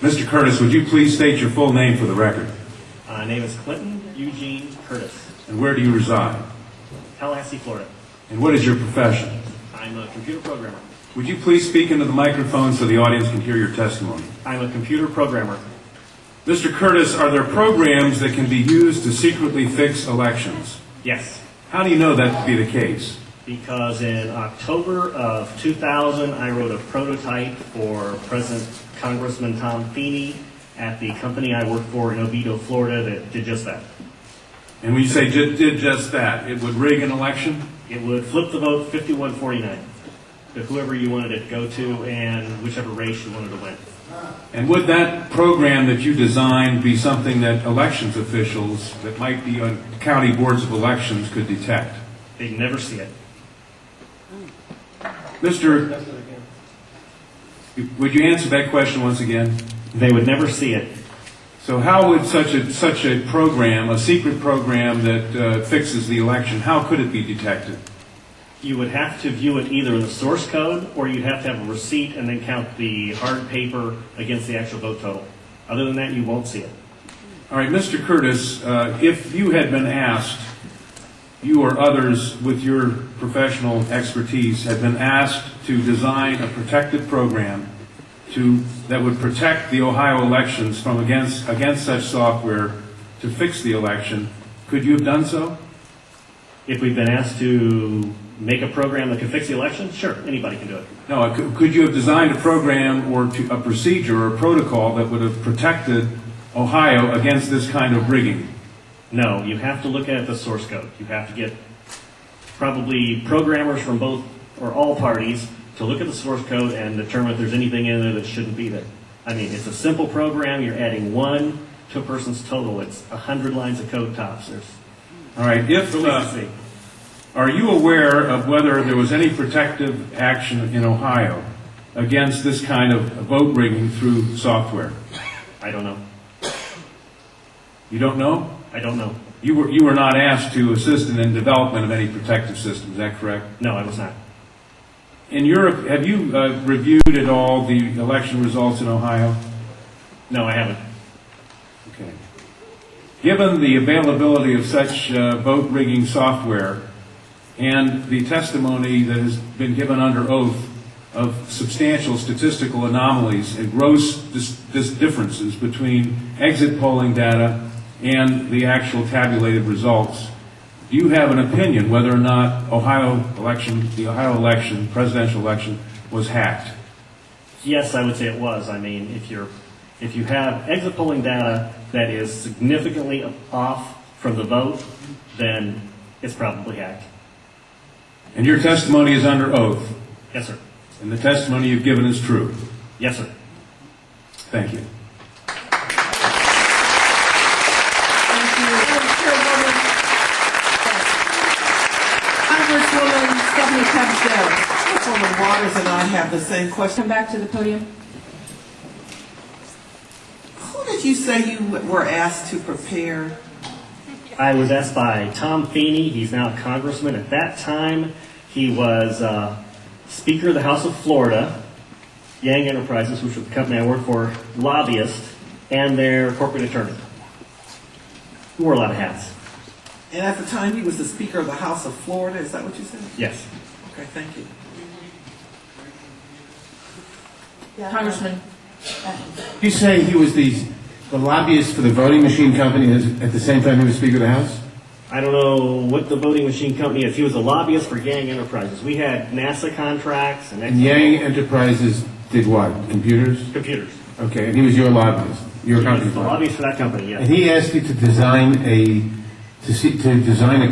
Mr. Curtis, would you please state your full name for the record? My name is Clinton Eugene Curtis. And where do you reside? Tallahassee, Florida. And what is your profession? I'm a computer programmer. Would you please speak into the microphone so the audience can hear your testimony? I'm a computer programmer. Mr. Curtis, are there programs that can be used to secretly fix elections? Yes. How do you know that to be the case? Because in October of 2000, I wrote a prototype for President Congressman Tom Feeney at the company I work for in Oviedo, Florida, that did just that. And when you say did just that, it would rig an election? It would flip the vote 51-49 to whoever you wanted it to go to and whichever race you wanted to win. And would that program that you designed be something that elections officials that might be on county boards of elections could detect? They'd never see it. Mr. Would you answer that question once again? They would never see it. So how would such a program, a secret program that fixes the election, how could it be detected? You would have to view it either in the source code, or you'd have to have a receipt and then count the hard paper against the actual vote total. Other than that, you won't see it. All right, Mr. Curtis, if you had been asked, you or others with your professional expertise had been asked to design a protected program that would protect the Ohio elections from against such software to fix the election, could you have done so? If we've been asked to make a program that can fix the election, sure, anybody can do it. No, could you have designed a program or a procedure or a protocol that would have protected Ohio against this kind of rigging? No, you have to look at the source code. You have to get probably programmers from both or all parties to look at the source code and determine if there's anything in there that shouldn't be there. I mean, it's a simple program. You're adding 1 to a person's total. It's 100 lines of code tops. All right. Are you aware of whether there was any protective action in Ohio against this kind of vote rigging through software? I don't know. You don't know? I don't know. You were not asked to assist in the development of any protective system, is that correct? No, I was not. In Europe, have you reviewed at all the election results in Ohio? No, I haven't. Okay. Given the availability of such vote rigging software and the testimony that has been given under oath of substantial statistical anomalies and gross differences between exit polling data and the actual tabulated results, do you have an opinion whether or not the Ohio election, presidential election, was hacked? Yes, I would say it was. I mean, if you have exit polling data that is significantly off from the vote, then it's probably hacked. And your testimony is under oath? Yes, sir. And the testimony you've given is true? Yes, sir. Thank you. Councilwoman Waters and I have the same question. Come back to the podium. Who did you say you were asked to prepare? I was asked by Tom Feeney. He's now a congressman. At that time, he was Speaker of the House of Florida, Yang Enterprises, which was the company I work for, lobbyist, and their corporate attorney. He wore a lot of hats. And at the time, he was the Speaker of the House of Florida. Is that what you said? Yes. Okay, thank you. Yeah, Congressman. You say he was the lobbyist for the voting machine company at the same time he was Speaker of the House? I don't know what the voting machine company is. He was a lobbyist for Yang Enterprises. We had NASA contracts and Yang Enterprises did what? Computers? Computers. Okay, and he was your lobbyist. Your company's the lobbyist for that company, yes. And he asked you to design a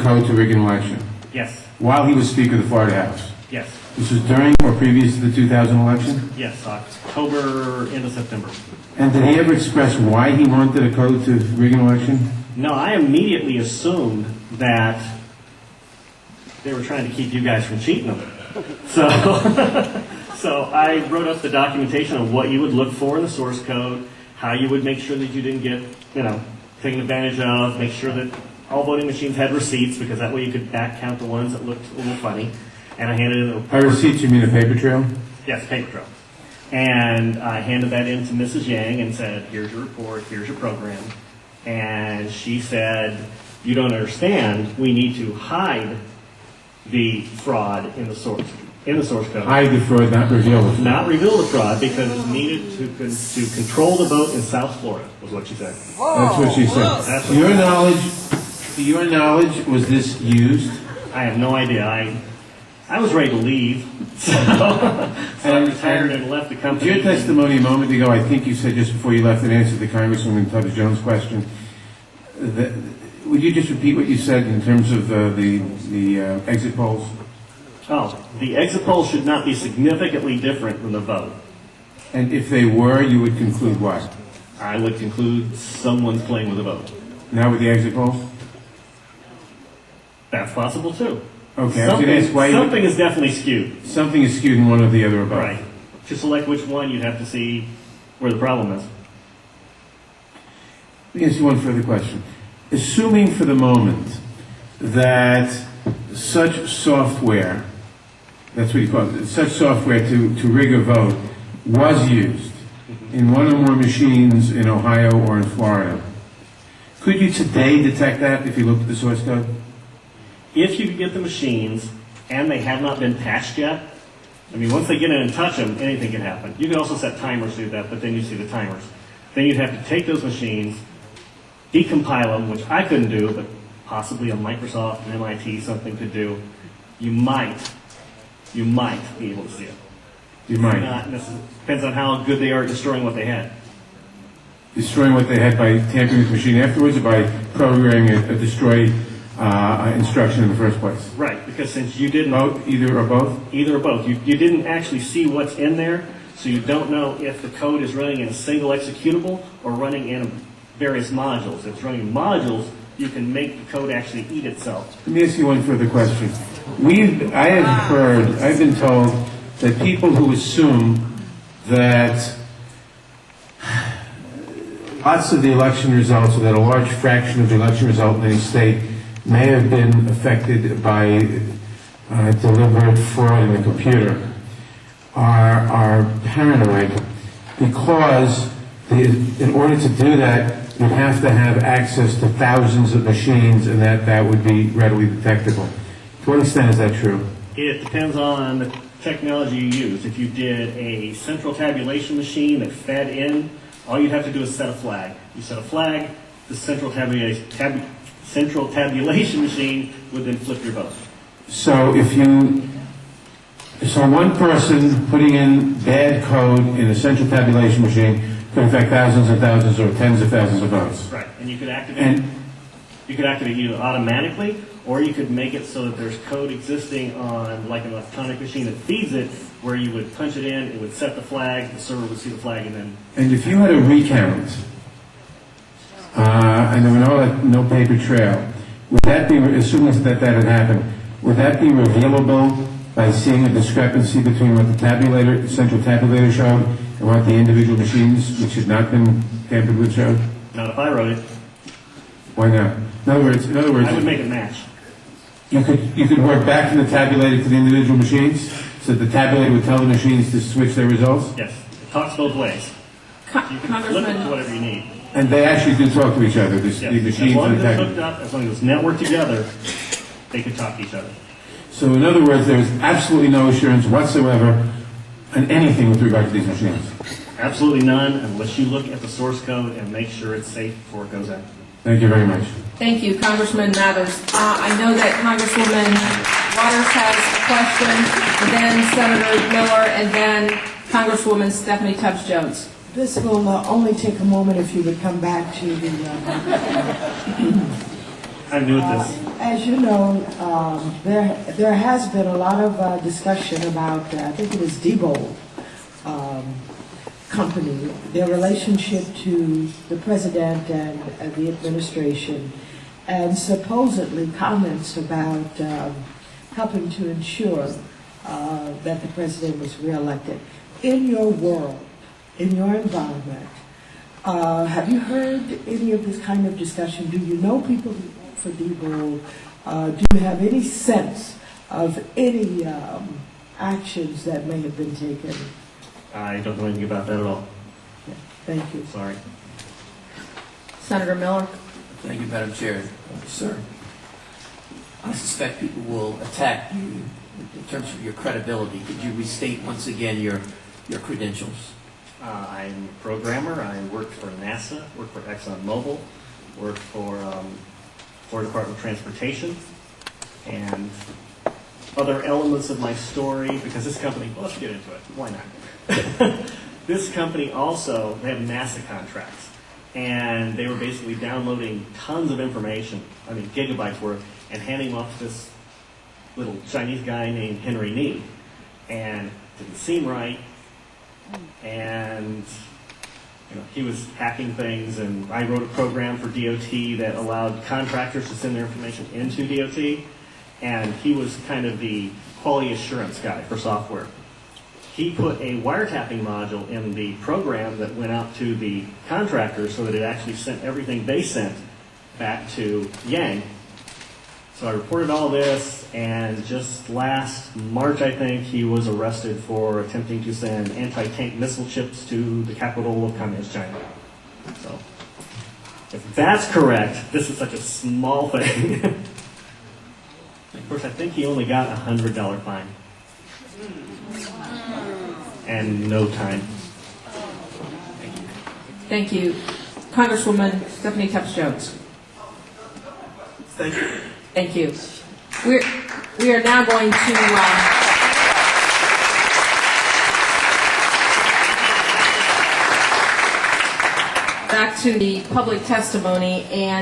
code to rig an election. Yes. While he was Speaker of the Florida House. Yes. This was during or previous to the 2000 election? Yes, October, end of September. And did he ever express why he wanted a code to rig an election? No, I immediately assumed that they were trying to keep you guys from cheating them. So, so I wrote up the documentation of what you would look for in the source code, how you would make sure that you didn't get, taken advantage of, make sure that all voting machines had receipts, because that way you could back count the ones that looked a little funny. And I handed it over. By receipts, you mean a paper trail? Yes, paper trail. And I handed that in to Mrs. Yang and said, here's your report, here's your program. And she said, you don't understand, we need to hide the fraud in the source code. Hide the fraud, not reveal the fraud. Not reveal the fraud because it's needed to control the vote in South Florida, was what she said. That's what she said. That's To your knowledge, was this used? I have no idea. I was ready to leave, so I retired and left the company. Your testimony a moment ago, I think you said just before you left in answer to Congresswoman Tubbs Jones' question, would you just repeat what you said in terms of the exit polls? Oh, the exit polls should not be significantly different from the vote. And if they were, you would conclude what? I would conclude someone's playing with the vote. Not with the exit polls? That's possible too. Okay, I was going to ask why something is definitely skewed. Something is skewed in one or the other or both. Right. To select which one, you'd have to see where the problem is. Let me ask you one further question. Assuming for the moment that such software, that's what you call it, such software to rig a vote was used in one or more machines in Ohio or in Florida, could you today detect that if you looked at the source code? If you could get the machines and they have not been patched yet, I mean, once they get in and touch them, anything can happen. You can also set timers to do that, but then you see the timers. Then you'd have to take those machines, decompile them, which I couldn't do, but possibly a Microsoft, an MIT, something could do. You might be able to see it. You might. Not necessarily. Depends on how good they are at destroying what they had. Destroying what they had by tampering with the machine afterwards, or by programming a destroy instruction in the first place? Right, because since you didn't... Both, either or both? Either or both. You didn't actually see what's in there, so you don't know if the code is running in a single executable or running in various modules. If it's running in modules, you can make the code actually eat itself. Let me ask you one further question. I've been told that people who assume that lots of the election results, or that a large fraction of the election result in any state may have been affected by deliberate fraud in the computer, are paranoid, because in order to do that, you'd have to have access to thousands of machines, and that would be readily detectable. To what extent is that true? It depends on the technology you use. If you did a central tabulation machine that fed in, all you'd have to do is set a flag. You set a flag, the central tabulation machine would then flip your vote. So one person putting in bad code in a central tabulation machine could affect thousands and thousands or tens of thousands of votes. Right, and you could activate either automatically, or you could make it so that there's code existing on like an electronic machine that feeds it, where you would punch it in, it would set the flag, the server would see the flag, and then... And if you had a recount, and there were no paper trail, would that be, assuming that had happened, would that be revealable by seeing a discrepancy between what the central tabulator showed and what the individual machines, which had not been tampered with, showed? Not if I wrote it. Why not? In other words, I would make it match. You could work back from the tabulator to the individual machines, so that the tabulator would tell the machines to switch their results? Yes, it talks both ways. You can flip it to whatever you need. And they actually do talk to each other, the machines as long and as the it's tabulator. hooked up, as long as it's networked together, they could talk to each other. So in other words, there's absolutely no assurance whatsoever on anything with regard to these machines. Absolutely none, unless you look at the source code and make sure it's safe before it goes out. Thank you very much. Thank you, Congressman Mathers. I know that Congresswoman Waters has a question, and then Senator Miller, and then Congresswoman Stephanie Tubbs Jones. This will only take a moment if you would come back to the... I'm new at this. As you know, there has been a lot of discussion about, I think it is Diebold Company, their relationship to the president and the administration, and supposedly comments about helping to ensure that the president was reelected. In your world, in your environment, have you heard any of this kind of discussion? Do you know people who vote for Diebold? Do you have any sense of any actions that may have been taken I don't know anything about that at all. Thank you. Sorry. Senator Miller? Thank you, Madam Chair. Sir, I suspect people will attack you in terms of your credibility. Could you restate once again your credentials? I'm a programmer. I worked for NASA, worked for ExxonMobil, worked for Florida Department of Transportation, and other elements of my story, because this company, well, let's get into it. Why not? This company also, they have NASA contracts, and they were basically downloading tons of information, I mean gigabytes worth, and handing them off to this little Chinese guy named Henry Nee, and it didn't seem right, and he was hacking things, and I wrote a program for DOT that allowed contractors to send their information into DOT, and he was kind of the quality assurance guy for software. He put a wiretapping module in the program that went out to the contractors so that it actually sent everything they sent back to Yang. So I reported all this, and just last March, I think, he was arrested for attempting to send anti-tank missile chips to the capital of Communist China. So, if that's correct, this is such a small thing. Of course, I think he only got a $100 fine. And no time. Thank you. Congresswoman Stephanie Tubbs Jones. Thank you. Thank you. We are now going to back to the public testimony, and